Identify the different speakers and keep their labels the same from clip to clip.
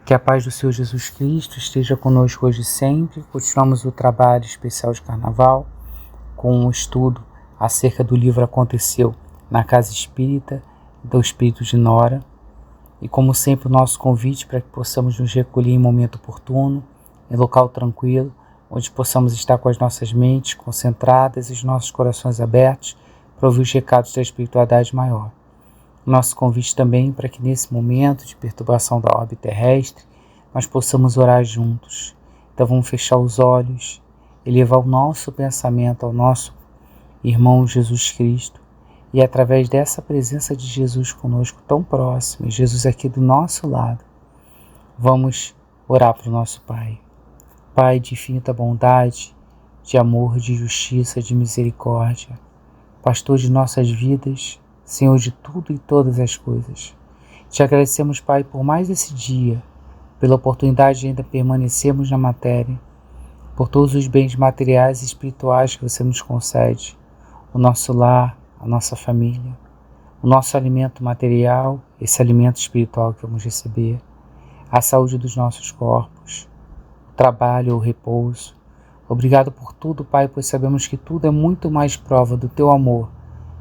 Speaker 1: Que a paz do Senhor Jesus Cristo esteja conosco hoje e sempre. Continuamos o trabalho especial de Carnaval com um estudo acerca do livro Aconteceu na Casa Espírita do Espírito de Nora. E como sempre o nosso convite para que possamos nos recolher em momento oportuno, em local tranquilo, onde possamos estar com as nossas mentes concentradas e os nossos corações abertos para ouvir os recados da espiritualidade maior. Nosso convite também para que nesse momento de perturbação da orbe terrestre nós possamos orar juntos. Então vamos fechar os olhos e levar o nosso pensamento ao nosso irmão Jesus Cristo e através dessa presença de Jesus conosco tão próximo, Jesus aqui do nosso lado, vamos orar para o nosso Pai. Pai de infinita bondade, de amor, de justiça, de misericórdia, Pastor de nossas vidas, Senhor de tudo e todas as coisas. Te agradecemos, Pai, por mais esse dia, pela oportunidade de ainda permanecermos na matéria, por todos os bens materiais e espirituais que você nos concede, o nosso lar, a nossa família, o nosso alimento material, esse alimento espiritual que vamos receber, a saúde dos nossos corpos, o trabalho, o repouso. Obrigado por tudo, Pai, pois sabemos que tudo é muito mais prova do Teu amor,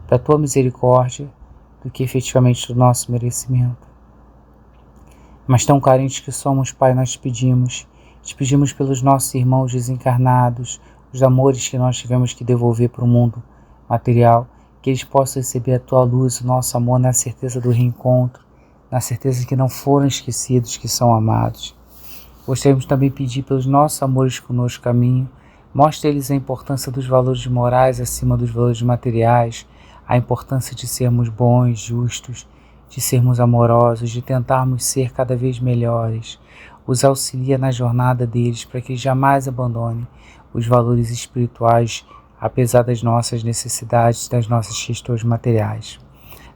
Speaker 1: da Tua misericórdia, do que efetivamente do nosso merecimento. Mas tão carentes que somos, Pai, nós te pedimos pelos nossos irmãos desencarnados, os amores que nós tivemos que devolver para o mundo material, que eles possam receber a Tua luz, o nosso amor, na certeza do reencontro, na certeza que não foram esquecidos, que são amados. Gostaríamos também de pedir pelos nossos amores conosco caminho, mostre a eles a importância dos valores morais acima dos valores materiais, a importância de sermos bons, justos, de sermos amorosos, de tentarmos ser cada vez melhores. Os auxilia na jornada deles para que eles jamais abandonem os valores espirituais, apesar das nossas necessidades, das nossas questões materiais.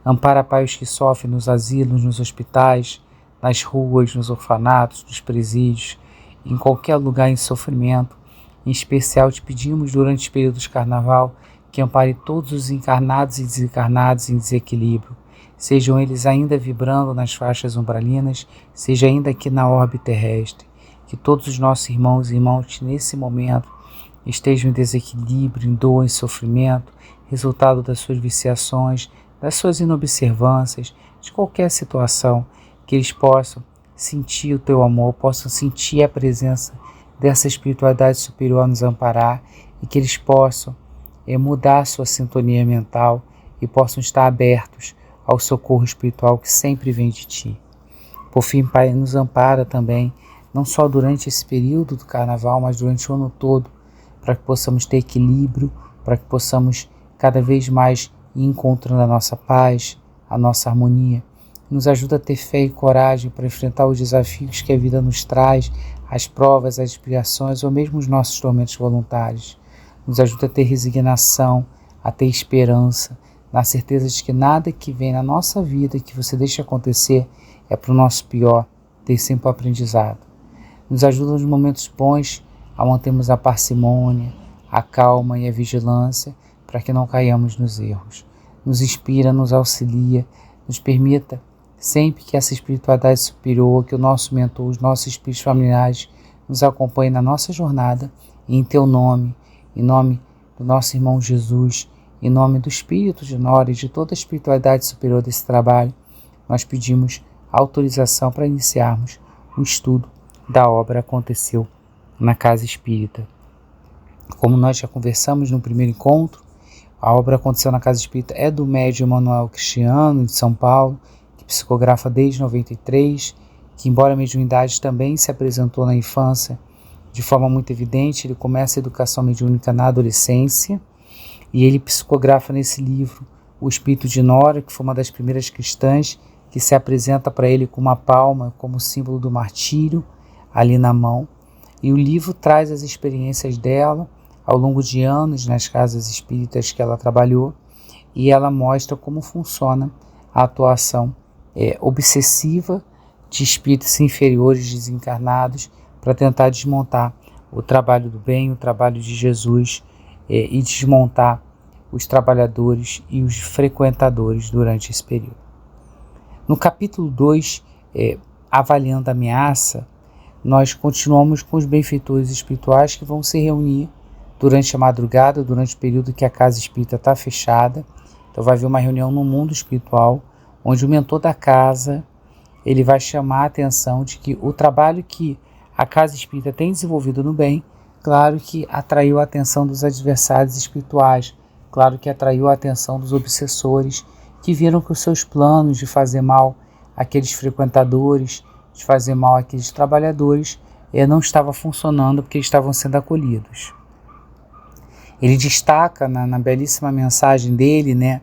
Speaker 1: Ampara, Pai, os que sofrem nos asilos, nos hospitais, nas ruas, nos orfanatos, nos presídios, em qualquer lugar em sofrimento. Em especial te pedimos durante os períodos de carnaval que ampare todos os encarnados e desencarnados em desequilíbrio, sejam eles ainda vibrando nas faixas umbralinas, seja ainda aqui na orbe terrestre, que todos os nossos irmãos e irmãs nesse momento estejam em desequilíbrio, em dor, em sofrimento, resultado das suas viciações, das suas inobservâncias, de qualquer situação, que eles possam sentir o Teu amor, possam sentir a presença dessa espiritualidade superior a nos amparar e que eles possam mudar a sua sintonia mental e possam estar abertos ao socorro espiritual que sempre vem de Ti. Por fim, Pai, nos ampara também, não só durante esse período do Carnaval, mas durante o ano todo, para que possamos ter equilíbrio, para que possamos cada vez mais ir encontrando a nossa paz, a nossa harmonia. Nos ajuda a ter fé e coragem para enfrentar os desafios que a vida nos traz, as provas, as expiações ou mesmo os nossos tormentos voluntários. Nos ajuda a ter resignação, a ter esperança, na certeza de que nada que vem na nossa vida, que você deixa acontecer, é para o nosso pior, ter sempre o aprendizado. Nos ajuda nos momentos bons a mantermos a parcimônia, a calma e a vigilância, para que não caiamos nos erros. Nos inspira, nos auxilia, nos permita sempre que essa espiritualidade superior, que o nosso mentor, os nossos espíritos familiares nos acompanhem na nossa jornada, e em Teu nome, em nome do nosso irmão Jesus, em nome do Espírito de Nora e de toda a espiritualidade superior desse trabalho, nós pedimos autorização para iniciarmos o estudo da obra Aconteceu na Casa Espírita. Como nós já conversamos no primeiro encontro, a obra Aconteceu na Casa Espírita é do médium Manuel Cristiano, de São Paulo, que psicografa desde 93, que embora a mediunidade também se apresentou na infância, de forma muito evidente, ele começa a educação mediúnica na adolescência, e ele psicografa nesse livro o Espírito de Nora, que foi uma das primeiras cristãs, que se apresenta para ele com uma palma, como símbolo do martírio, ali na mão. E o livro traz as experiências dela, ao longo de anos, nas casas espíritas que ela trabalhou, e ela mostra como funciona a atuação obsessiva de espíritos inferiores desencarnados para tentar desmontar o trabalho do bem, o trabalho de Jesus, e desmontar os trabalhadores e os frequentadores durante esse período. No capítulo 2, avaliando a ameaça, nós continuamos com os benfeitores espirituais que vão se reunir durante a madrugada, durante o período que a casa espírita está fechada. Então vai haver uma reunião no mundo espiritual, onde o mentor da casa ele vai chamar a atenção de que o trabalho que a casa espírita tem desenvolvido no bem, claro que atraiu a atenção dos adversários espirituais, claro que atraiu a atenção dos obsessores, que viram que os seus planos de fazer mal àqueles frequentadores, de fazer mal àqueles trabalhadores, não estava funcionando porque estavam sendo acolhidos. Ele destaca na belíssima mensagem dele, né,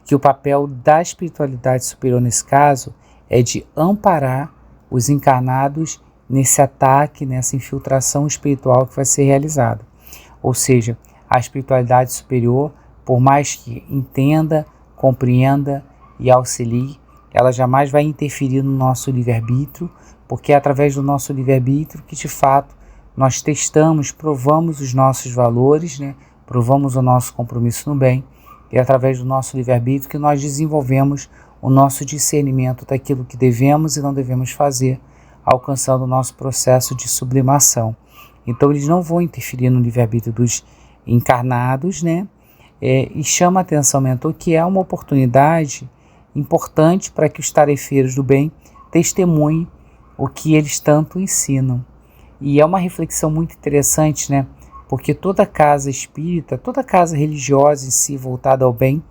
Speaker 1: que o papel da espiritualidade superior nesse caso é de amparar os encarnados nesse ataque, nessa infiltração espiritual que vai ser realizada. Ou seja, a espiritualidade superior, por mais que entenda, compreenda e auxilie, ela jamais vai interferir no nosso livre-arbítrio, porque é através do nosso livre-arbítrio que de fato nós testamos, provamos os nossos valores, né? Provamos o nosso compromisso no bem, e é através do nosso livre-arbítrio que nós desenvolvemos o nosso discernimento daquilo que devemos e não devemos fazer, alcançando o nosso processo de sublimação. Então eles não vão interferir no livre-arbítrio dos encarnados, né? E chama a atenção, mentor, que é uma oportunidade importante para que os tarefeiros do bem testemunhem o que eles tanto ensinam. E é uma reflexão muito interessante, né? Porque toda casa espírita, toda casa religiosa em si voltada ao bem,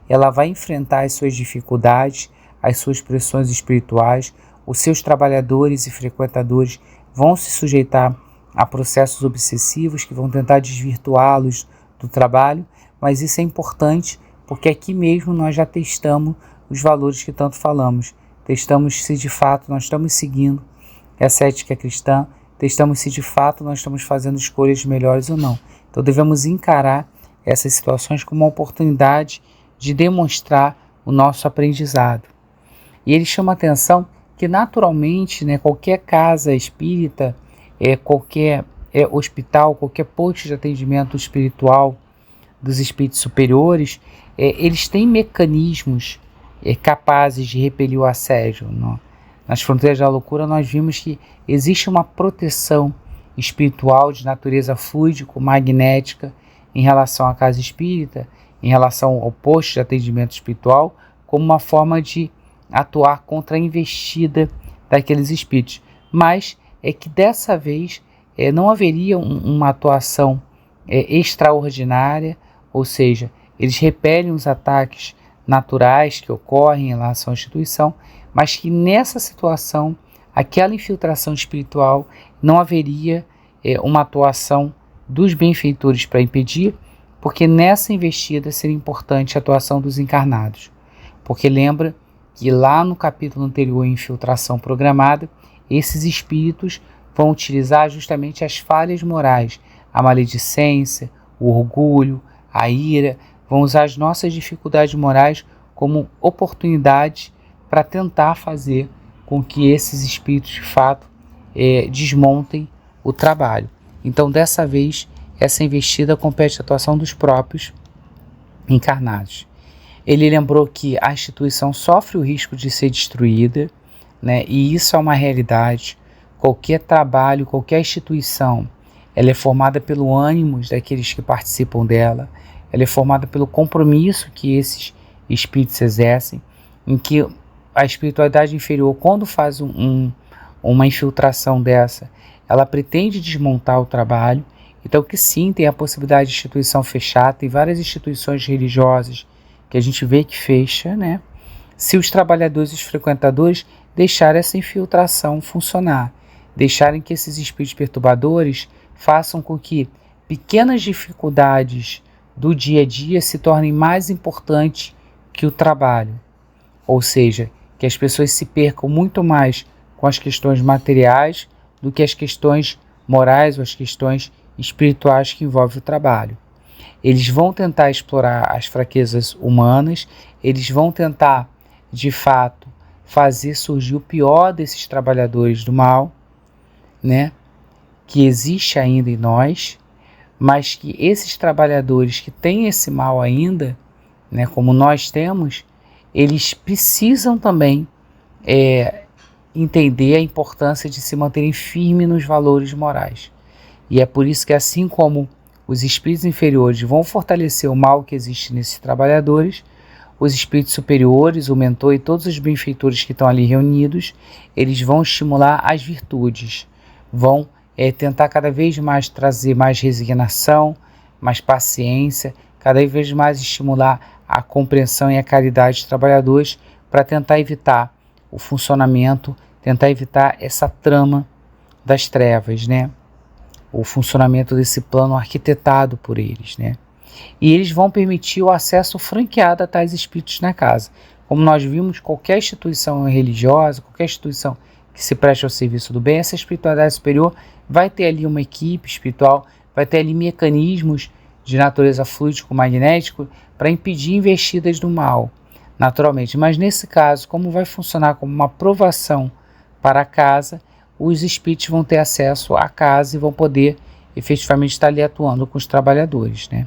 Speaker 1: ela vai enfrentar as suas dificuldades, as suas pressões espirituais, os seus trabalhadores e frequentadores vão se sujeitar a processos obsessivos que vão tentar desvirtuá-los do trabalho, mas isso é importante porque aqui mesmo nós já testamos os valores que tanto falamos, testamos se de fato nós estamos seguindo essa ética cristã, testamos se de fato nós estamos fazendo escolhas melhores ou não. Então devemos encarar essas situações como uma oportunidade de demonstrar o nosso aprendizado. E ele chama a atenção que naturalmente, né, qualquer casa espírita, qualquer hospital, qualquer posto de atendimento espiritual dos espíritos superiores, eles têm mecanismos capazes de repelir o assédio. Nas fronteiras da loucura nós vimos que existe uma proteção espiritual de natureza fluídico-magnética em relação à casa espírita, em relação ao posto de atendimento espiritual, como uma forma de atuar contra a investida daqueles espíritos. Mas é que dessa vez não haveria uma atuação extraordinária, ou seja, eles repelem os ataques naturais que ocorrem em relação à instituição, mas que nessa situação, aquela infiltração espiritual, não haveria uma atuação dos benfeitores para impedir, porque nessa investida seria importante a atuação dos encarnados. Porque lembra que lá no capítulo anterior, Infiltração Programada, esses espíritos vão utilizar justamente as falhas morais, a maledicência, o orgulho, a ira, vão usar as nossas dificuldades morais como oportunidade para tentar fazer com que esses espíritos de fato desmontem o trabalho. Então dessa vez essa investida compete à atuação dos próprios encarnados. Ele lembrou que a instituição sofre o risco de ser destruída, né? E isso é uma realidade. Qualquer trabalho, qualquer instituição, ela é formada pelo ânimo daqueles que participam dela, ela é formada pelo compromisso que esses espíritos exercem, em que a espiritualidade inferior, quando faz uma infiltração dessa, ela pretende desmontar o trabalho. Então que sim, tem a possibilidade de instituição fechar, tem várias instituições religiosas que a gente vê que fecha, né? Se os trabalhadores e os frequentadores deixarem essa infiltração funcionar, deixarem que esses espíritos perturbadores façam com que pequenas dificuldades do dia a dia se tornem mais importantes que o trabalho. Ou seja, que as pessoas se percam muito mais com as questões materiais do que as questões morais ou as questões espirituais que envolvem o trabalho. Eles vão tentar explorar as fraquezas humanas, eles vão tentar, de fato, fazer surgir o pior desses trabalhadores do mal, né, que existe ainda em nós, mas que esses trabalhadores que têm esse mal ainda, né, como nós temos, eles precisam também entender a importância de se manterem firmes nos valores morais. E é por isso que, assim como os espíritos inferiores vão fortalecer o mal que existe nesses trabalhadores, os espíritos superiores, o mentor e todos os benfeitores que estão ali reunidos, eles vão estimular as virtudes, vão tentar cada vez mais trazer mais resignação, mais paciência, cada vez mais estimular a compreensão e a caridade dos trabalhadores para tentar evitar o funcionamento, tentar evitar essa trama das trevas, né? O funcionamento desse plano arquitetado por eles, né? E eles vão permitir o acesso franqueado a tais espíritos na casa. Como nós vimos, qualquer instituição religiosa, qualquer instituição que se preste ao serviço do bem, essa espiritualidade superior vai ter ali uma equipe espiritual, vai ter ali mecanismos de natureza fluídico-magnético para impedir investidas do mal, naturalmente. Mas nesse caso, como vai funcionar como uma aprovação para a casa, os espíritos vão ter acesso à casa e vão poder efetivamente estar ali atuando com os trabalhadores, né?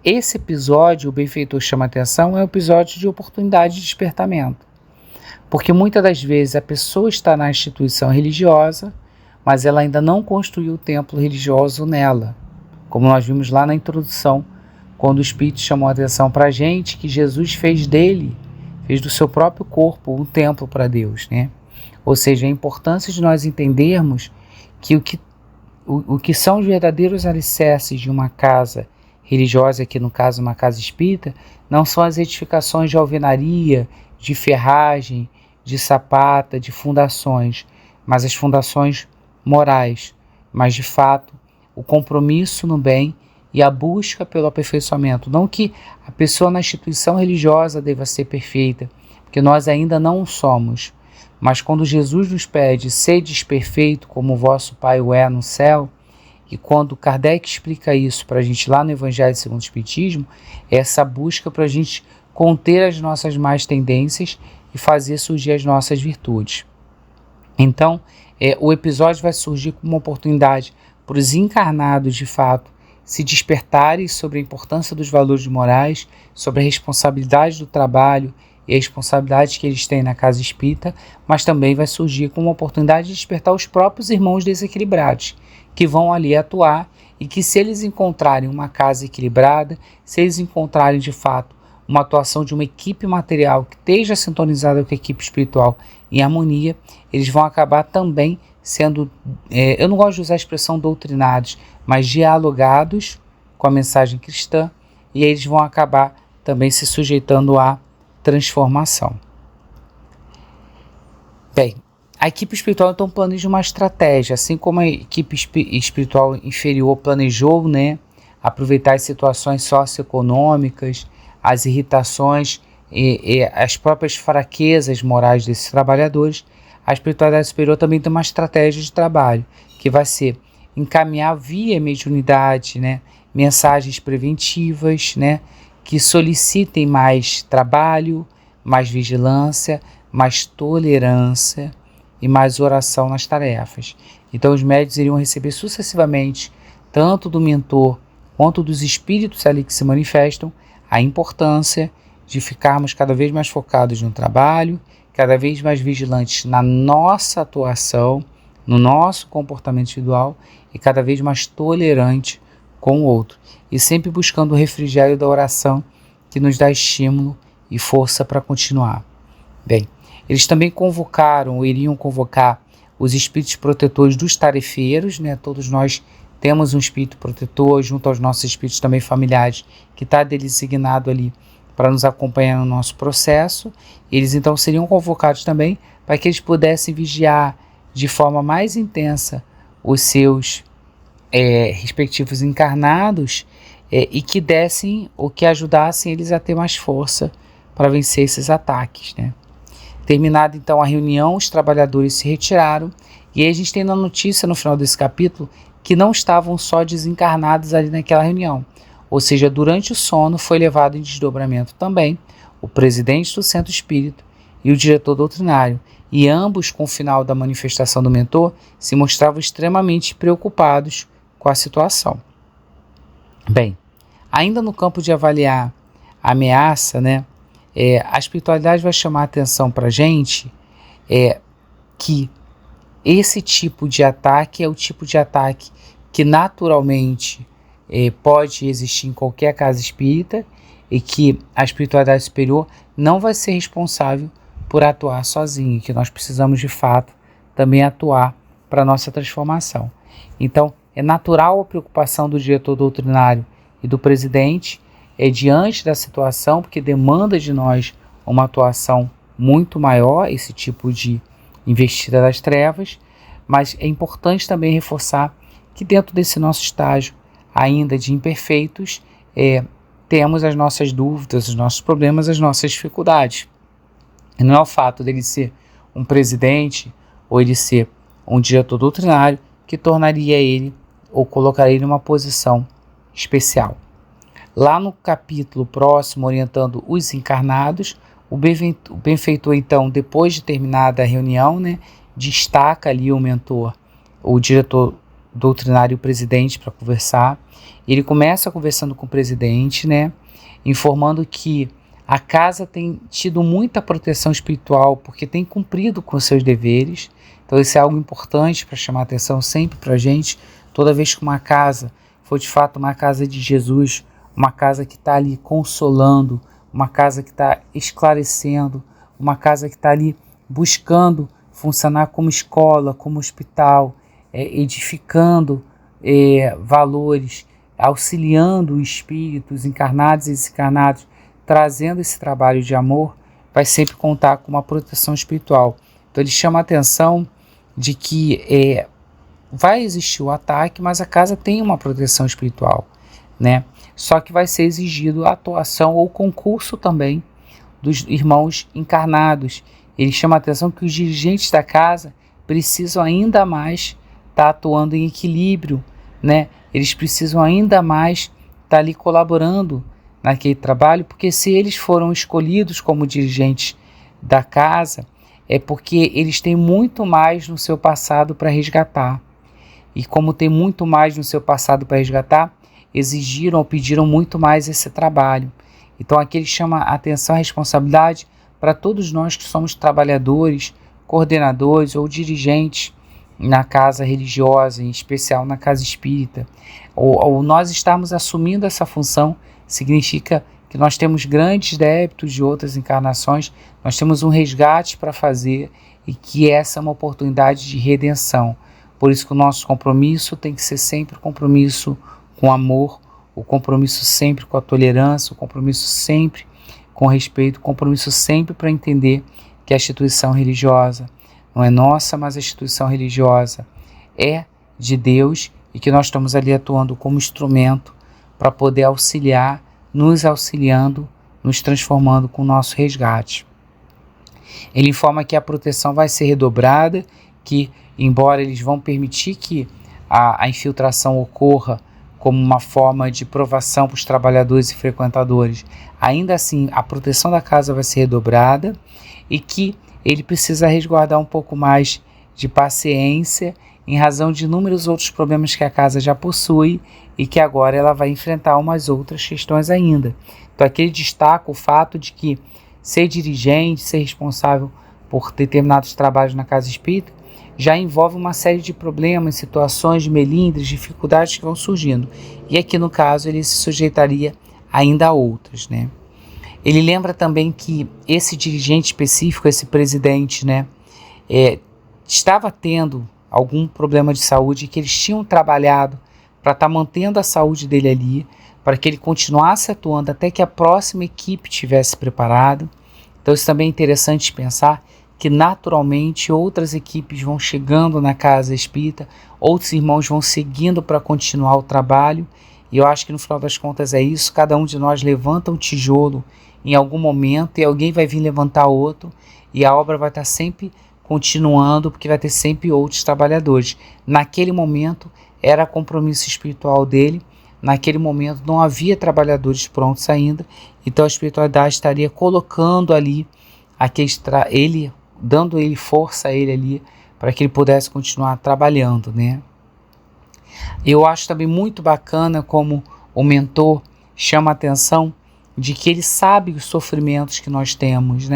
Speaker 1: Esse episódio, o benfeitor chama atenção, é um episódio de oportunidade de despertamento. Porque muitas das vezes a pessoa está na instituição religiosa, mas ela ainda não construiu o templo religioso nela. Como nós vimos lá na introdução, quando o Espírito chamou a atenção para a gente, que Jesus fez do seu próprio corpo um templo para Deus, né? Ou seja, a importância de nós entendermos que o que são os verdadeiros alicerces de uma casa religiosa, aqui no caso uma casa espírita, não são as edificações de alvenaria, de ferragem, de sapata, de fundações, mas as fundações morais, mas de fato o compromisso no bem e a busca pelo aperfeiçoamento. Não que a pessoa na instituição religiosa deva ser perfeita, porque nós ainda não o somos, mas quando Jesus nos pede, sedes perfeito como o vosso Pai o é no céu, e quando Kardec explica isso para a gente lá no Evangelho segundo o Espiritismo, é essa busca para a gente conter as nossas más tendências e fazer surgir as nossas virtudes. Então, o episódio vai surgir como uma oportunidade para os encarnados, de fato, se despertarem sobre a importância dos valores morais, sobre a responsabilidade do trabalho e a responsabilidade que eles têm na casa espírita, mas também vai surgir como uma oportunidade de despertar os próprios irmãos desequilibrados, que vão ali atuar e que, se eles encontrarem uma casa equilibrada, se eles encontrarem de fato uma atuação de uma equipe material que esteja sintonizada com a equipe espiritual em harmonia, eles vão acabar também sendo, eu não gosto de usar a expressão doutrinados, mas dialogados com a mensagem cristã, e eles vão acabar também se sujeitando à transformação. Bem, a equipe espiritual então planeja uma estratégia, assim como a equipe espiritual inferior planejou, né, aproveitar as situações socioeconômicas, as irritações e as próprias fraquezas morais desses trabalhadores. A espiritualidade superior também tem uma estratégia de trabalho, que vai ser encaminhar via mediunidade, né, mensagens preventivas, né, que solicitem mais trabalho, mais vigilância, mais tolerância e mais oração nas tarefas. Então os médiuns iriam receber sucessivamente, tanto do mentor quanto dos espíritos ali que se manifestam, a importância de ficarmos cada vez mais focados no trabalho, cada vez mais vigilantes na nossa atuação, no nosso comportamento individual e cada vez mais tolerante com o outro. E sempre buscando o refrigério da oração que nos dá estímulo e força para continuar. Bem, eles também iriam convocar os espíritos protetores dos tarefeiros, né? Todos nós temos um espírito protetor junto aos nossos espíritos também familiares, que está designado ali para nos acompanhar no nosso processo. Eles então seriam convocados também para que eles pudessem vigiar de forma mais intensa os seus respectivos encarnados e que dessem ou que ajudassem eles a ter mais força para vencer esses ataques, né? Terminada então a reunião, os trabalhadores se retiraram, e aí a gente tem na notícia no final desse capítulo que não estavam só desencarnados ali naquela reunião, ou seja, durante o sono foi levado em desdobramento também o presidente do centro espírita e o diretor doutrinário, e ambos, com o final da manifestação do mentor, se mostravam extremamente preocupados com a situação. Bem, ainda no campo de avaliar a ameaça, né, a espiritualidade vai chamar a atenção para a gente que esse tipo de ataque é o tipo de ataque que naturalmente pode existir em qualquer casa espírita e que a espiritualidade superior não vai ser responsável por atuar sozinha, que nós precisamos de fato também atuar para a nossa transformação. Então, é natural a preocupação do diretor doutrinário e do presidente diante da situação, porque demanda de nós uma atuação muito maior, esse tipo de investida das trevas, mas é importante também reforçar que dentro desse nosso estágio ainda de imperfeitos, temos as nossas dúvidas, os nossos problemas, as nossas dificuldades. E não é o fato dele ser um presidente ou ele ser um diretor doutrinário que tornaria ele ou colocaria ele numa posição especial. Lá no capítulo próximo, orientando os encarnados, o benfeitor, então, depois de terminada a reunião, destaca ali o mentor, o diretor doutrinário e o presidente para conversar. Ele começa conversando com o presidente, informando que a casa tem tido muita proteção espiritual porque tem cumprido com seus deveres. Então isso é algo importante para chamar a atenção sempre para a gente. Toda vez que uma casa for de fato uma casa de Jesus, uma casa que está ali consolando, uma casa que está esclarecendo, uma casa que está ali buscando funcionar como escola, como hospital, edificando valores, auxiliando espíritos encarnados e desencarnados, trazendo esse trabalho de amor, vai sempre contar com uma proteção espiritual. Então ele chama a atenção de que vai existir o ataque, mas a casa tem uma proteção espiritual, Só que vai ser exigido a atuação ou concurso também dos irmãos encarnados. Ele chama a atenção que os dirigentes da casa precisam ainda mais estar atuando em equilíbrio, Eles precisam ainda mais estar ali colaborando naquele trabalho, porque se eles foram escolhidos como dirigentes da casa, é porque eles têm muito mais no seu passado para resgatar. E como tem muito mais no seu passado para resgatar, exigiram ou pediram muito mais esse trabalho. Então aqui ele chama a atenção, a responsabilidade para todos nós que somos trabalhadores, coordenadores ou dirigentes na casa religiosa, em especial na casa espírita. Ou nós estarmos assumindo essa função significa que nós temos grandes débitos de outras encarnações, nós temos um resgate para fazer e que essa é uma oportunidade de redenção. Por isso que o nosso compromisso tem que ser sempre o compromisso com amor, o compromisso sempre com a tolerância, o compromisso sempre com respeito, o compromisso sempre para entender que a instituição religiosa não é nossa, mas a instituição religiosa é de Deus e que nós estamos ali atuando como instrumento para poder auxiliar, nos auxiliando, nos transformando com o nosso resgate. Ele informa que a proteção vai ser redobrada, que embora eles vão permitir que a infiltração ocorra como uma forma de provação para os trabalhadores e frequentadores, ainda assim a proteção da casa vai ser redobrada e que ele precisa resguardar um pouco mais de paciência em razão de inúmeros outros problemas que a casa já possui e que agora ela vai enfrentar umas outras questões ainda. Então aqui ele destaca o fato de que ser dirigente, ser responsável por determinados trabalhos na casa espírita, já envolve uma série de problemas, situações de melindres, dificuldades que vão surgindo. E aqui no caso ele se sujeitaria ainda a outras, Ele lembra também que esse dirigente específico, esse presidente, estava tendo algum problema de saúde, que eles tinham trabalhado para estar mantendo a saúde dele ali, para que ele continuasse atuando até que a próxima equipe estivesse preparada. Então isso também é interessante pensar que naturalmente outras equipes vão chegando na casa espírita, outros irmãos vão seguindo para continuar o trabalho, e eu acho que no final das contas é isso, cada um de nós levanta um tijolo em algum momento e alguém vai vir levantar outro, e a obra vai estar sempre continuando, porque vai ter sempre outros trabalhadores. Naquele momento era compromisso espiritual dele, naquele momento não havia trabalhadores prontos ainda, então a espiritualidade estaria colocando ali, dando ele força a ele ali, para que ele pudesse continuar trabalhando, Eu acho também muito bacana como o mentor chama a atenção de que ele sabe os sofrimentos que nós temos,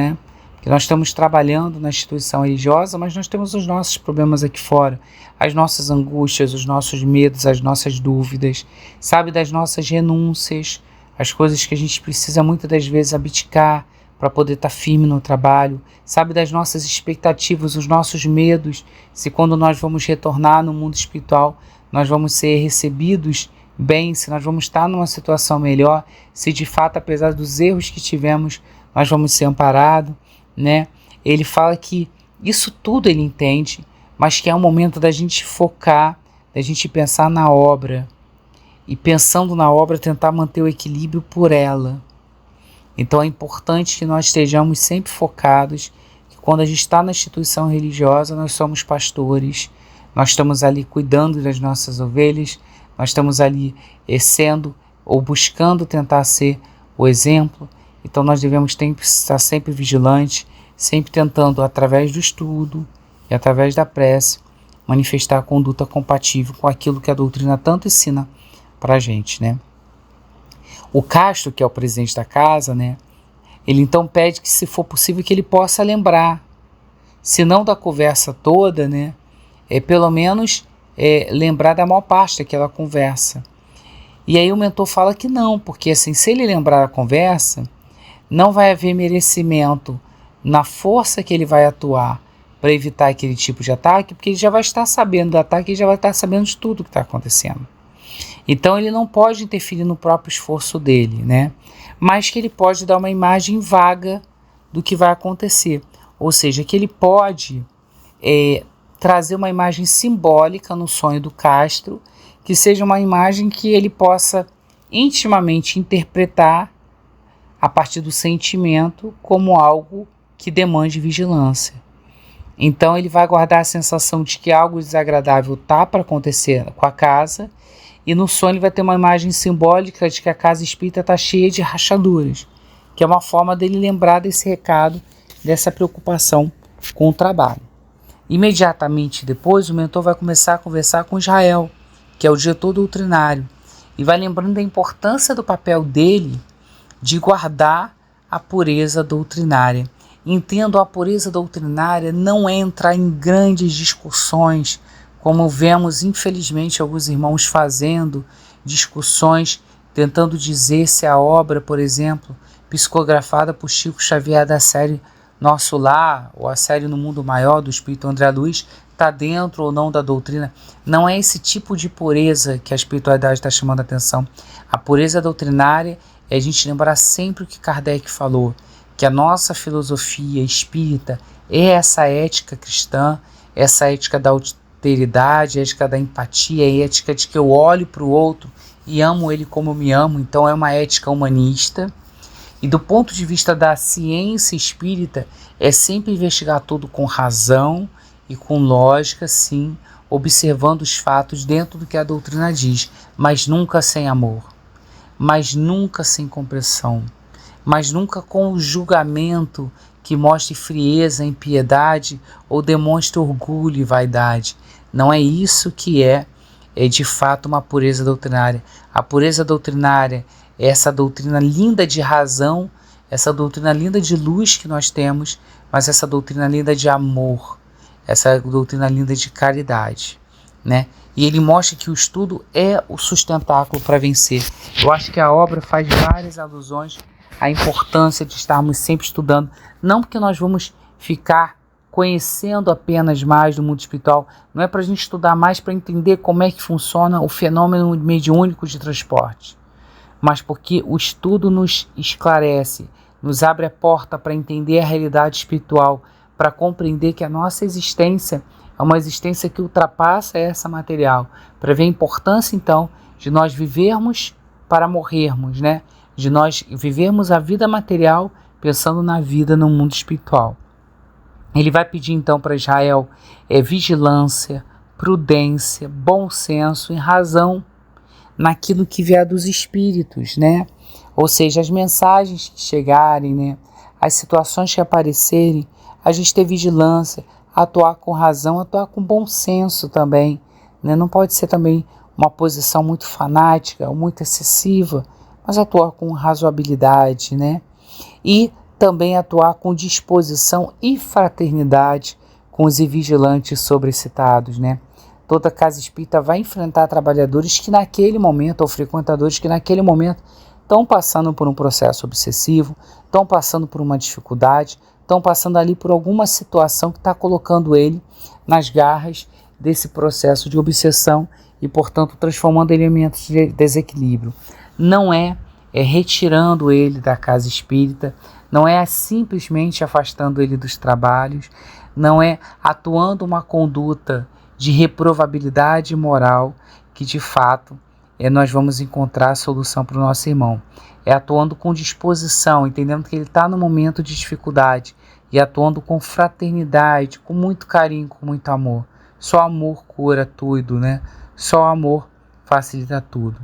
Speaker 1: que nós estamos trabalhando na instituição religiosa, mas nós temos os nossos problemas aqui fora, as nossas angústias, os nossos medos, as nossas dúvidas, sabe, das nossas renúncias, as coisas que a gente precisa muitas das vezes abdicar para poder estar firme no trabalho, sabe, das nossas expectativas, os nossos medos, se quando nós vamos retornar no mundo espiritual, nós vamos ser recebidos bem, se nós vamos estar numa situação melhor, se de fato, apesar dos erros que tivemos, nós vamos ser amparados, né? Ele fala que isso tudo ele entende, mas que é um momento da gente focar, da gente pensar na obra, e pensando na obra tentar manter o equilíbrio por ela. Então é importante que nós estejamos sempre focados, que quando a gente está na instituição religiosa, nós somos pastores, nós estamos ali cuidando das nossas ovelhas, nós estamos ali sendo ou buscando tentar ser o exemplo. Então nós devemos estar sempre vigilantes, sempre tentando, através do estudo e através da prece, manifestar a conduta compatível com aquilo que a doutrina tanto ensina para a gente, né? O Castro, que é o presidente da casa, né? Ele então pede que, se for possível, que ele possa lembrar, se não da conversa toda, né? Pelo menos lembrar da maior parte daquela conversa. E aí o mentor fala que não, porque assim, se ele lembrar a conversa, não vai haver merecimento na força que ele vai atuar para evitar aquele tipo de ataque, porque ele já vai estar sabendo do ataque e já vai estar sabendo de tudo que está acontecendo. Então ele não pode interferir no próprio esforço dele, né? Mas que ele pode dar uma imagem vaga do que vai acontecer. Ou seja, que ele pode trazer uma imagem simbólica no sonho do Castro, que seja uma imagem que ele possa intimamente interpretar a partir do sentimento como algo que demande vigilância. Então ele vai guardar a sensação de que algo desagradável está para acontecer com a casa, e no sonho ele vai ter uma imagem simbólica de que a casa espírita está cheia de rachaduras, que é uma forma dele lembrar desse recado, dessa preocupação com o trabalho. Imediatamente depois, o mentor vai começar a conversar com Israel, que é o diretor doutrinário, e vai lembrando da importância do papel dele de guardar a pureza doutrinária. Entendo, a pureza doutrinária não é entrar em grandes discussões, como vemos infelizmente alguns irmãos fazendo discussões, tentando dizer se a obra, por exemplo, psicografada por Chico Xavier da série Nosso Lar, ou a série No Mundo Maior, do Espírito André Luiz, está dentro ou não da doutrina. Não é esse tipo de pureza que a espiritualidade está chamando a atenção. A pureza doutrinária é a gente lembrar sempre o que Kardec falou, que a nossa filosofia espírita é essa ética cristã, essa ética da alteridade, a ética da empatia, a ética de que eu olho para o outro e amo ele como eu me amo. Então é uma ética humanista. E do ponto de vista da ciência espírita, é sempre investigar tudo com razão e com lógica, sim, observando os fatos dentro do que a doutrina diz, mas nunca sem amor, mas nunca sem compreensão, mas nunca com o julgamento que mostre frieza, impiedade ou demonstre orgulho e vaidade. Não é isso que é de fato uma pureza doutrinária. A pureza doutrinária é essa doutrina linda de razão, essa doutrina linda de luz que nós temos, mas essa doutrina linda de amor, essa doutrina linda de caridade, né? E ele mostra que o estudo é o sustentáculo para vencer. Eu acho que a obra faz várias alusões à importância de estarmos sempre estudando, não porque nós vamos ficar conhecendo apenas mais do mundo espiritual, não é para a gente estudar mais para entender como é que funciona o fenômeno mediúnico de transporte, mas porque o estudo nos esclarece, nos abre a porta para entender a realidade espiritual, para compreender que a nossa existência é uma existência que ultrapassa essa material, para ver a importância então de nós vivermos para morrermos, né? De nós vivermos a vida material pensando na vida no mundo espiritual. Ele vai pedir então para Israel vigilância, prudência, bom senso e razão naquilo que vier dos espíritos, né? Ou seja, as mensagens que chegarem, né? As situações que aparecerem, a gente ter vigilância, atuar com razão, atuar com bom senso também, né? Não pode ser também uma posição muito fanática ou muito excessiva, mas atuar com razoabilidade, né? E também atuar com disposição e fraternidade com os vigilantes sobrecitados, né? Toda casa espírita vai enfrentar trabalhadores que naquele momento, ou frequentadores que naquele momento estão passando por um processo obsessivo, estão passando por uma dificuldade, estão passando ali por alguma situação que está colocando ele nas garras desse processo de obsessão e, portanto, transformando elementos de desequilíbrio. Não é retirando ele da casa espírita, não é simplesmente afastando ele dos trabalhos, não é atuando uma conduta de reprovabilidade moral que, de fato, nós vamos encontrar a solução para o nosso irmão. É atuando com disposição, entendendo que ele está no momento de dificuldade e atuando com fraternidade, com muito carinho, com muito amor. Só amor cura tudo, né? Só amor facilita tudo.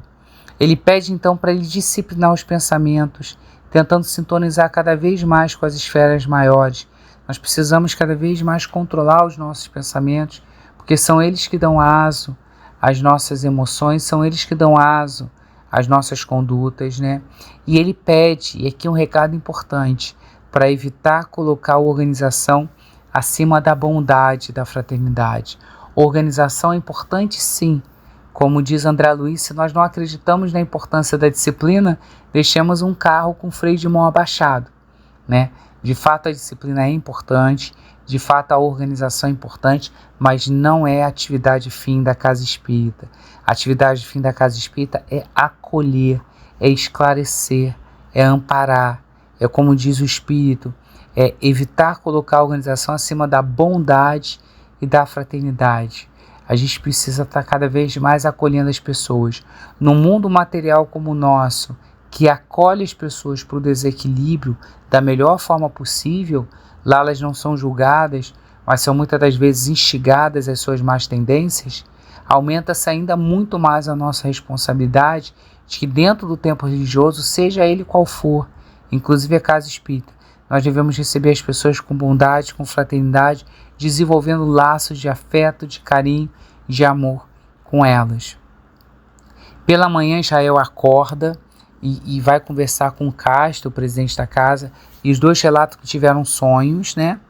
Speaker 1: Ele pede então para ele disciplinar os pensamentos, tentando sintonizar cada vez mais com as esferas maiores. Nós precisamos cada vez mais controlar os nossos pensamentos, porque são eles que dão aso às nossas emoções, são eles que dão aso às nossas condutas, né? E ele pede, e aqui um recado importante, para evitar colocar a organização acima da bondade, da fraternidade. Organização é importante, sim. Como diz André Luiz, se nós não acreditamos na importância da disciplina, deixemos um carro com freio de mão abaixado, né? De fato, a disciplina é importante, de fato, a organização é importante, mas não é a atividade fim da casa espírita. A atividade fim da casa espírita é acolher, é esclarecer, é amparar, é como diz o Espírito, é evitar colocar a organização acima da bondade e da fraternidade. A gente precisa estar cada vez mais acolhendo as pessoas. Num mundo material como o nosso, que acolhe as pessoas para o desequilíbrio da melhor forma possível, lá elas não são julgadas, mas são muitas das vezes instigadas às suas más tendências, aumenta-se ainda muito mais a nossa responsabilidade de que dentro do tempo religioso, seja ele qual for, inclusive a casa espírita, nós devemos receber as pessoas com bondade, com fraternidade, desenvolvendo laços de afeto, de carinho, de amor com elas. Pela manhã, Israel acorda e vai conversar com o Castro, o presidente da casa, e os dois relatam que tiveram sonhos, né?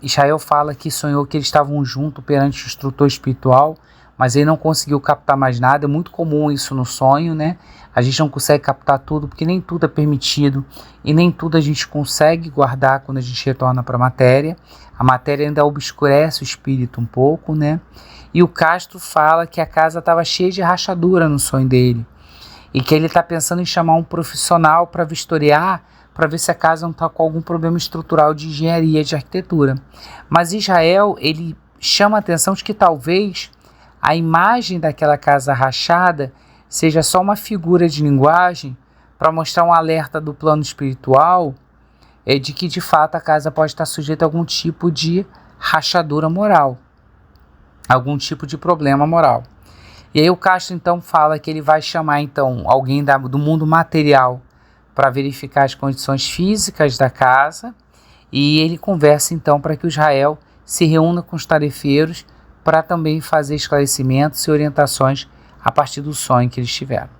Speaker 1: Israel fala que sonhou que eles estavam juntos perante o instrutor espiritual, mas ele não conseguiu captar mais nada. É muito comum isso no sonho, né? A gente não consegue captar tudo, porque nem tudo é permitido, e nem tudo a gente consegue guardar quando a gente retorna para a matéria. A matéria ainda obscurece o espírito um pouco, né? E o Castro fala que a casa estava cheia de rachadura no sonho dele, e que ele está pensando em chamar um profissional para vistoriar, para ver se a casa não está com algum problema estrutural de engenharia, de arquitetura. Mas Israel, ele chama a atenção de que talvez a imagem daquela casa rachada seja só uma figura de linguagem para mostrar um alerta do plano espiritual de que de fato a casa pode estar sujeita a algum tipo de rachadura moral, algum tipo de problema moral. E aí o Castro então fala que ele vai chamar então alguém do mundo material para verificar as condições físicas da casa, e ele conversa então para que o Israel se reúna com os tarefeiros para também fazer esclarecimentos e orientações a partir do sonho que eles tiveram.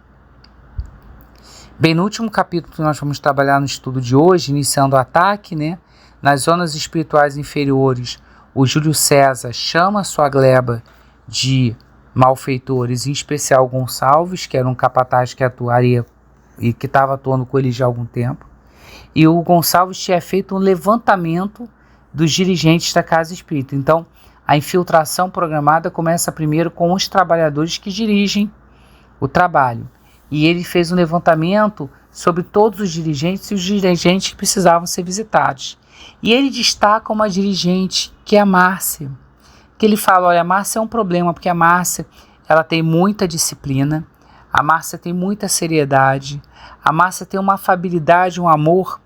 Speaker 1: Bem, no último capítulo que nós vamos trabalhar no estudo de hoje, iniciando o ataque, né, nas zonas espirituais inferiores, o Júlio César chama a sua gleba de malfeitores, em especial Gonçalves, que era um capataz que atuaria e que estava atuando com ele já há algum tempo. E o Gonçalves tinha feito um levantamento dos dirigentes da casa espírita. Então, a infiltração programada começa primeiro com os trabalhadores que dirigem o trabalho. E ele fez um levantamento sobre todos os dirigentes e os dirigentes que precisavam ser visitados. E ele destaca uma dirigente, que é a Márcia, que ele fala, olha, a Márcia é um problema, porque a Márcia ela tem muita disciplina, a Márcia tem muita seriedade, a Márcia tem uma afabilidade, um amor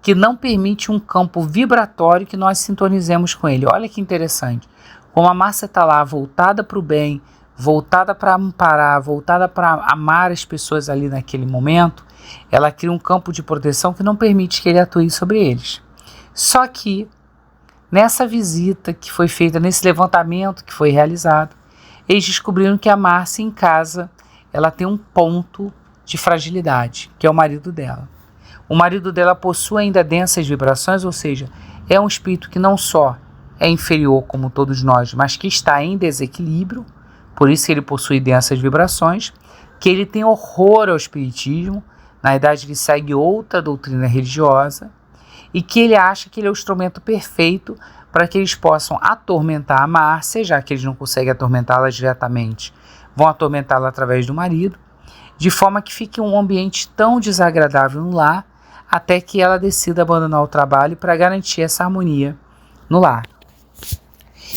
Speaker 1: que não permite um campo vibratório que nós sintonizemos com ele. Olha que interessante. Como a Márcia está lá voltada para o bem, voltada para amparar, voltada para amar as pessoas ali naquele momento, ela cria um campo de proteção que não permite que ele atue sobre eles. Só que, nessa visita que foi feita, nesse levantamento que foi realizado, eles descobriram que a Márcia em casa, ela tem um ponto de fragilidade, que é o marido dela. O marido dela possui ainda densas vibrações, ou seja, é um espírito que não só é inferior como todos nós, mas que está em desequilíbrio, por isso que ele possui densas vibrações, que ele tem horror ao espiritismo, na verdade ele segue outra doutrina religiosa, e que ele acha que ele é o instrumento perfeito para que eles possam atormentar a Márcia, já que eles não conseguem atormentá-la diretamente, vão atormentá-la através do marido, de forma que fique um ambiente tão desagradável no lar, até que ela decida abandonar o trabalho para garantir essa harmonia no lar.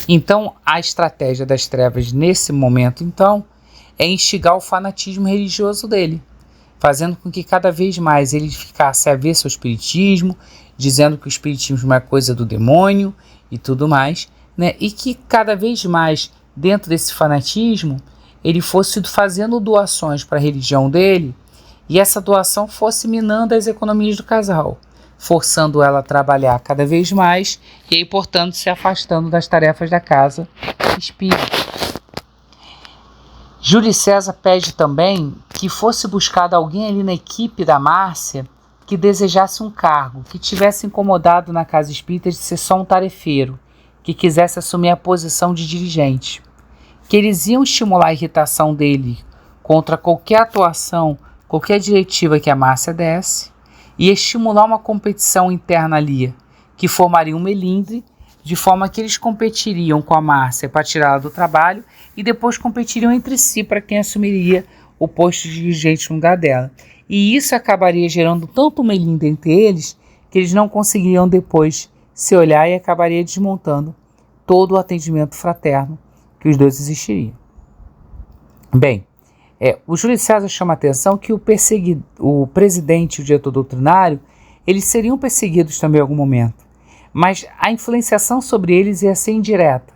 Speaker 1: Então, a estratégia das trevas nesse momento, então, é instigar o fanatismo religioso dele, fazendo com que cada vez mais ele ficasse avesso ao espiritismo, dizendo que o espiritismo é coisa do demônio e tudo mais, né? E que cada vez mais, dentro desse fanatismo, ele fosse fazendo doações para a religião dele, e essa doação fosse minando as economias do casal, forçando ela a trabalhar cada vez mais e aí, portanto, se afastando das tarefas da casa espírita. Júlio César pede também que fosse buscado alguém ali na equipe da Márcia que desejasse um cargo, que tivesse incomodado na casa espírita de ser só um tarefeiro, que quisesse assumir a posição de dirigente. Que eles iam estimular a irritação dele contra qualquer atuação, qualquer diretiva que a Márcia desse, e estimular uma competição interna ali, que formaria um melindre, de forma que eles competiriam com a Márcia para tirá-la do trabalho e depois competiriam entre si para quem assumiria o posto de dirigente no lugar dela. E isso acabaria gerando tanto melindre entre eles que eles não conseguiriam depois se olhar e acabaria desmontando todo o atendimento fraterno que os dois existiriam. Bem, o Júlio César chama a atenção que o presidente e o diretor doutrinário, eles seriam perseguidos também em algum momento, mas a influenciação sobre eles ia ser indireta.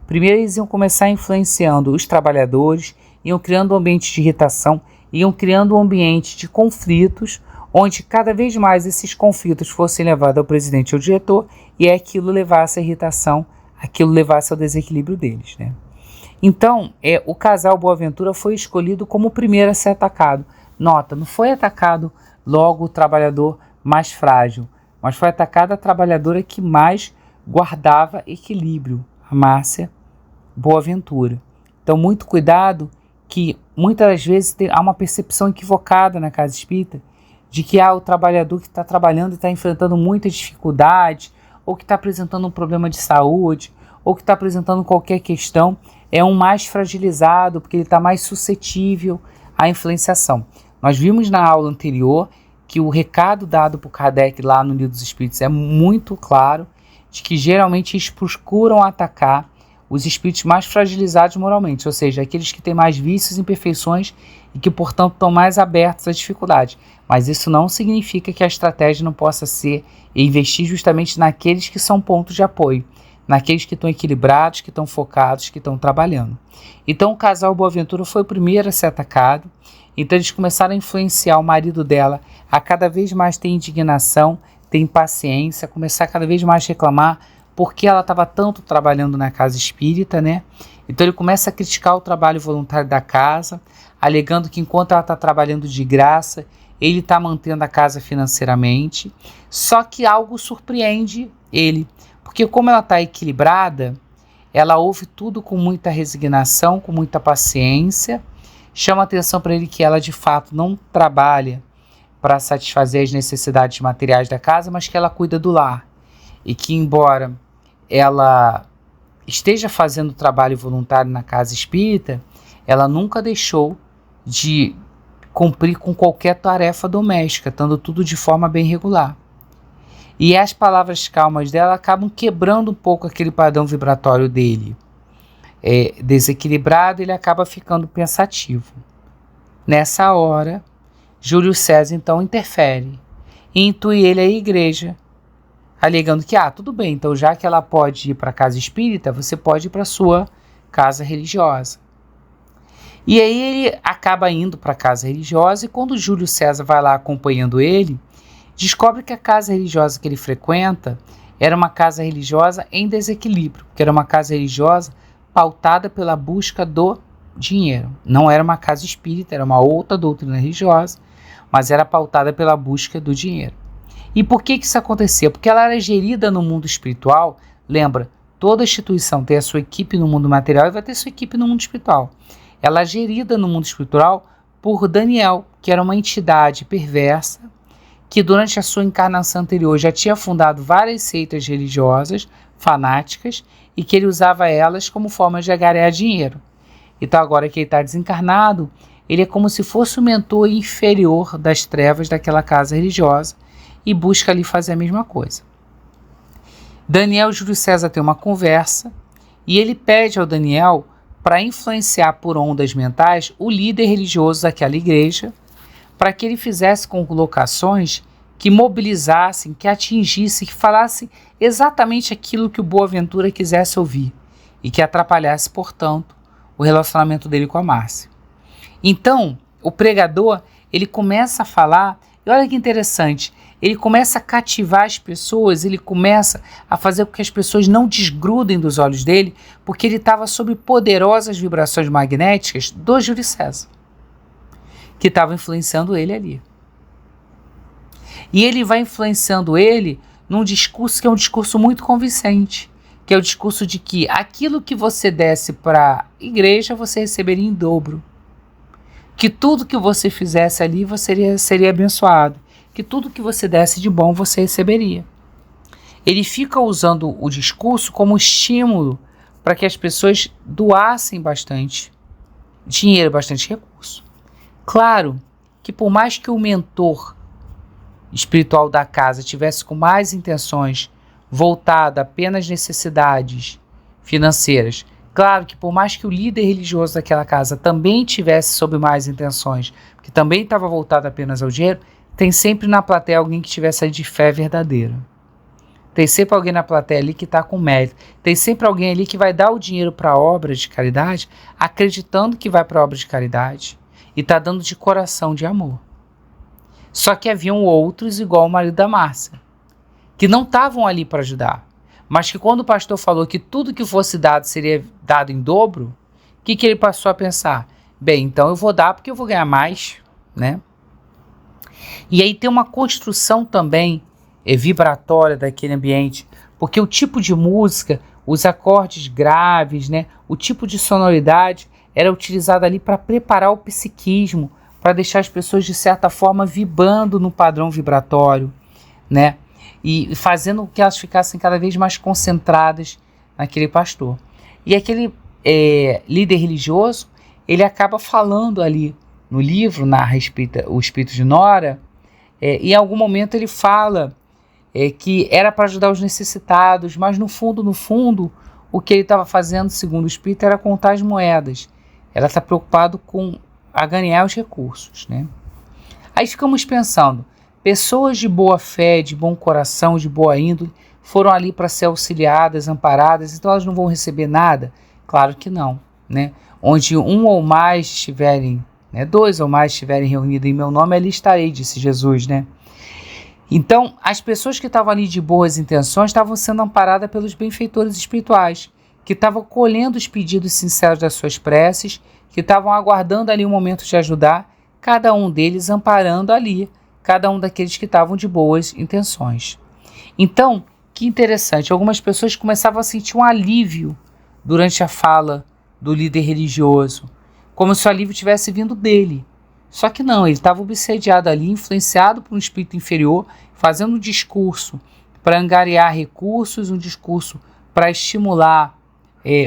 Speaker 1: Primeiro eles iam começar influenciando os trabalhadores, iam criando um ambiente de irritação, iam criando um ambiente de conflitos, onde cada vez mais esses conflitos fossem levados ao presidente e ao diretor, e aquilo levasse à irritação, aquilo levasse ao desequilíbrio deles, né? Então, o casal Boaventura foi escolhido como o primeiro a ser atacado. Nota, não foi atacado logo o trabalhador mais frágil, mas foi atacada a trabalhadora que mais guardava equilíbrio, a Márcia Boaventura. Então, muito cuidado, que muitas das vezes há uma percepção equivocada na casa espírita de que o trabalhador que está trabalhando e está enfrentando muitas dificuldades, ou que está apresentando um problema de saúde, ou que está apresentando qualquer questão, é um mais fragilizado, porque ele está mais suscetível à influenciação. Nós vimos na aula anterior que o recado dado por Kardec lá no Livro dos Espíritos é muito claro, de que geralmente eles procuram atacar os espíritos mais fragilizados moralmente, ou seja, aqueles que têm mais vícios e imperfeições e que, portanto, estão mais abertos às dificuldades. Mas isso não significa que a estratégia não possa ser investir justamente naqueles que são pontos de apoio, naqueles que estão equilibrados, que estão focados, que estão trabalhando. Então o casal Boaventura foi o primeiro a ser atacado, então eles começaram a influenciar o marido dela a cada vez mais ter indignação, ter impaciência, começar a cada vez mais reclamar porque ela estava tanto trabalhando na casa espírita, né? Então ele começa a criticar o trabalho voluntário da casa, alegando que enquanto ela está trabalhando de graça, ele está mantendo a casa financeiramente, só que algo surpreende ele, porque como ela está equilibrada, ela ouve tudo com muita resignação, com muita paciência, chama atenção para ele que ela de fato não trabalha para satisfazer as necessidades materiais da casa, mas que ela cuida do lar, e que embora ela esteja fazendo trabalho voluntário na casa espírita, ela nunca deixou de cumprir com qualquer tarefa doméstica, estando tudo de forma bem regular. E as palavras calmas dela acabam quebrando um pouco aquele padrão vibratório dele. Desequilibrado, ele acaba ficando pensativo. Nessa hora, Júlio César então interfere e intui ele à igreja, alegando que, tudo bem, então já que ela pode ir para a casa espírita, você pode ir para a sua casa religiosa. E aí ele acaba indo para a casa religiosa, e quando Júlio César vai lá acompanhando ele, descobre que a casa religiosa que ele frequenta era uma casa religiosa em desequilíbrio, que era uma casa religiosa pautada pela busca do dinheiro. Não era uma casa espírita, era uma outra doutrina religiosa, mas era pautada pela busca do dinheiro. E por que isso acontecia? Porque ela era gerida no mundo espiritual. Lembra, toda instituição tem a sua equipe no mundo material e vai ter sua equipe no mundo espiritual. Ela é gerida no mundo espiritual por Daniel, que era uma entidade perversa, que durante a sua encarnação anterior já tinha fundado várias seitas religiosas, fanáticas, e que ele usava elas como forma de angariar dinheiro. Então agora que ele está desencarnado, ele é como se fosse o mentor inferior das trevas daquela casa religiosa e busca ali fazer a mesma coisa. Daniel e Júlio César têm uma conversa e ele pede ao Daniel para influenciar por ondas mentais o líder religioso daquela igreja, para que ele fizesse colocações que mobilizassem, que atingissem, que falassem exatamente aquilo que o Boaventura quisesse ouvir e que atrapalhasse, portanto, o relacionamento dele com a Márcia. Então, o pregador, ele começa a falar, e olha que interessante, ele começa a cativar as pessoas, ele começa a fazer com que as pessoas não desgrudem dos olhos dele, porque ele estava sob poderosas vibrações magnéticas do Júlio César, que estava influenciando ele ali. E ele vai influenciando ele num discurso que é um discurso muito convincente, que é o discurso de que aquilo que você desse para a igreja, você receberia em dobro. Que tudo que você fizesse ali, você seria abençoado. Que tudo que você desse de bom, você receberia. Ele fica usando o discurso como estímulo para que as pessoas doassem bastante dinheiro, bastante recurso. Claro que por mais que o mentor espiritual da casa tivesse com mais intenções voltada apenas às necessidades financeiras, claro que por mais que o líder religioso daquela casa também tivesse sob mais intenções, que também estava voltado apenas ao dinheiro, tem sempre na plateia alguém que tivesse de fé verdadeira. Tem sempre alguém na plateia ali que está com mérito. Tem sempre alguém ali que vai dar o dinheiro para a obra de caridade, acreditando que vai para a obra de caridade e está dando de coração, de amor. Só que haviam outros, igual o marido da Márcia, que não estavam ali para ajudar, mas que quando o pastor falou que tudo que fosse dado seria dado em dobro, o que ele passou a pensar? Bem, então eu vou dar porque eu vou ganhar mais, né? E aí tem uma construção também vibratória daquele ambiente, porque o tipo de música, os acordes graves, né, o tipo de sonoridade era utilizado ali para preparar o psiquismo, para deixar as pessoas de certa forma vibrando no padrão vibratório, né, e fazendo com que elas ficassem cada vez mais concentradas naquele pastor. E aquele líder religioso, ele acaba falando ali no livro, narra o Espírito de Nora, em algum momento ele fala que era para ajudar os necessitados, mas no fundo, o que ele estava fazendo, segundo o Espírito, era contar as moedas. Ela está preocupado com a ganhar os recursos, né? Aí ficamos pensando, pessoas de boa fé, de bom coração, de boa índole, foram ali para ser auxiliadas, amparadas, então elas não vão receber nada? Claro que não, né? Onde um ou mais estiverem, né, 2 ou mais estiverem reunidos em meu nome, ali estarei, disse Jesus, né? Então, as pessoas que estavam ali de boas intenções estavam sendo amparadas pelos benfeitores espirituais, que estavam colhendo os pedidos sinceros das suas preces, que estavam aguardando ali um momento de ajudar, cada um deles amparando ali, cada um daqueles que estavam de boas intenções. Então, que interessante, algumas pessoas começavam a sentir um alívio durante a fala do líder religioso, como se o alívio tivesse vindo dele. Só que não, ele estava obsediado ali, influenciado por um espírito inferior, fazendo um discurso para angariar recursos, um discurso para estimular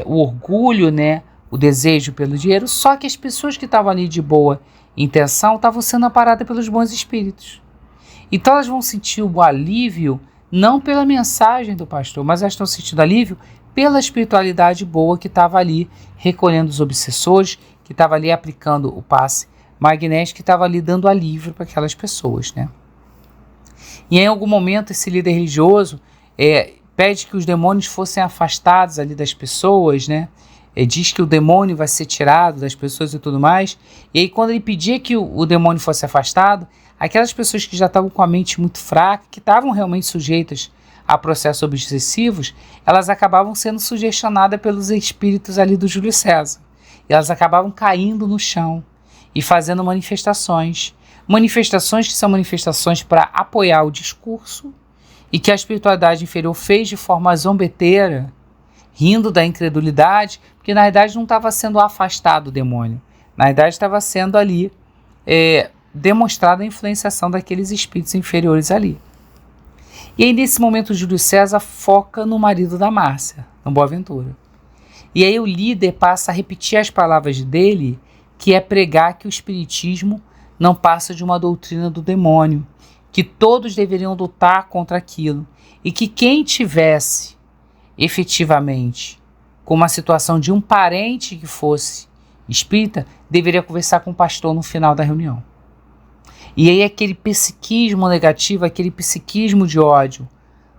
Speaker 1: o orgulho, né, o desejo pelo dinheiro. Só que as pessoas que estavam ali de boa intenção estavam sendo amparadas pelos bons espíritos. Então elas vão sentir o alívio não pela mensagem do pastor, mas elas estão sentindo alívio pela espiritualidade boa que estava ali recolhendo os obsessores, que estava ali aplicando o passe magnético, que estava ali dando alívio para aquelas pessoas, né? E em algum momento esse líder religioso pede que os demônios fossem afastados ali das pessoas, né? Diz que o demônio vai ser tirado das pessoas e tudo mais. E aí quando ele pedia que o demônio fosse afastado, aquelas pessoas que já estavam com a mente muito fraca, que estavam realmente sujeitas a processos obsessivos, elas acabavam sendo sugestionadas pelos espíritos ali do Júlio César. E elas acabavam caindo no chão e fazendo manifestações. Manifestações que são manifestações para apoiar o discurso e que a espiritualidade inferior fez de forma zombeteira, rindo da incredulidade, porque na verdade não estava sendo afastado o demônio, na verdade estava sendo ali demonstrada a influenciação daqueles espíritos inferiores ali. E aí nesse momento o Júlio César foca no marido da Márcia, no Boaventura. E aí o líder passa a repetir as palavras dele, que é pregar que o espiritismo não passa de uma doutrina do demônio, que todos deveriam lutar contra aquilo, e que quem tivesse efetivamente com uma situação de um parente que fosse espírita, deveria conversar com o pastor no final da reunião. E aí aquele psiquismo negativo, aquele psiquismo de ódio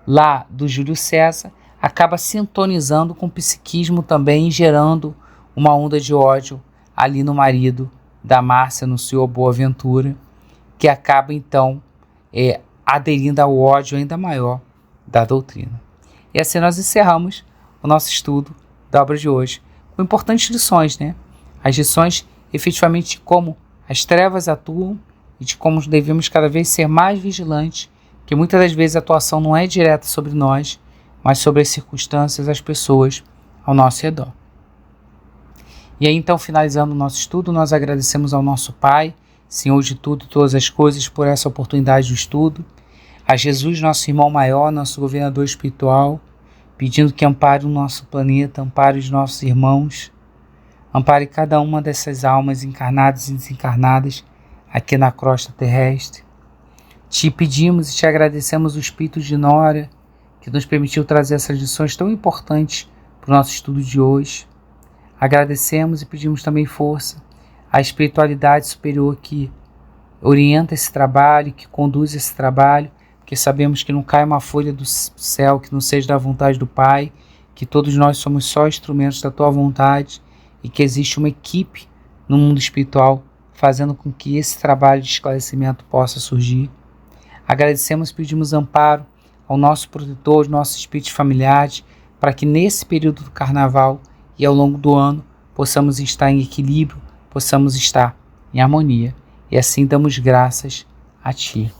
Speaker 1: lá do Júlio César, acaba sintonizando com o psiquismo também, gerando uma onda de ódio ali no marido da Márcia, no senhor Boaventura, que acaba então aderindo ao ódio ainda maior da doutrina. E assim nós encerramos o nosso estudo da obra de hoje, com importantes lições, né? As lições efetivamente de como as trevas atuam e de como devemos cada vez ser mais vigilantes, que muitas das vezes a atuação não é direta sobre nós, mas sobre as circunstâncias, as pessoas ao nosso redor. E aí então, finalizando o nosso estudo, nós agradecemos ao nosso Pai, Senhor de tudo e todas as coisas, por essa oportunidade do estudo, a Jesus, nosso irmão maior, nosso governador espiritual, pedindo que ampare o nosso planeta, ampare os nossos irmãos, ampare cada uma dessas almas encarnadas e desencarnadas aqui na crosta terrestre. Te pedimos e te agradecemos o Espírito de Nora, que nos permitiu trazer essas lições tão importantes para o nosso estudo de hoje. Agradecemos e pedimos também força à espiritualidade superior que orienta esse trabalho, que conduz esse trabalho, porque sabemos que não cai uma folha do céu que não seja da vontade do Pai, que todos nós somos só instrumentos da Tua vontade e que existe uma equipe no mundo espiritual fazendo com que esse trabalho de esclarecimento possa surgir. Agradecemos e pedimos amparo ao nosso protetor, aos nossos espíritos familiares, para que nesse período do Carnaval e ao longo do ano possamos estar em equilíbrio, possamos estar em harmonia. E assim damos graças a Ti.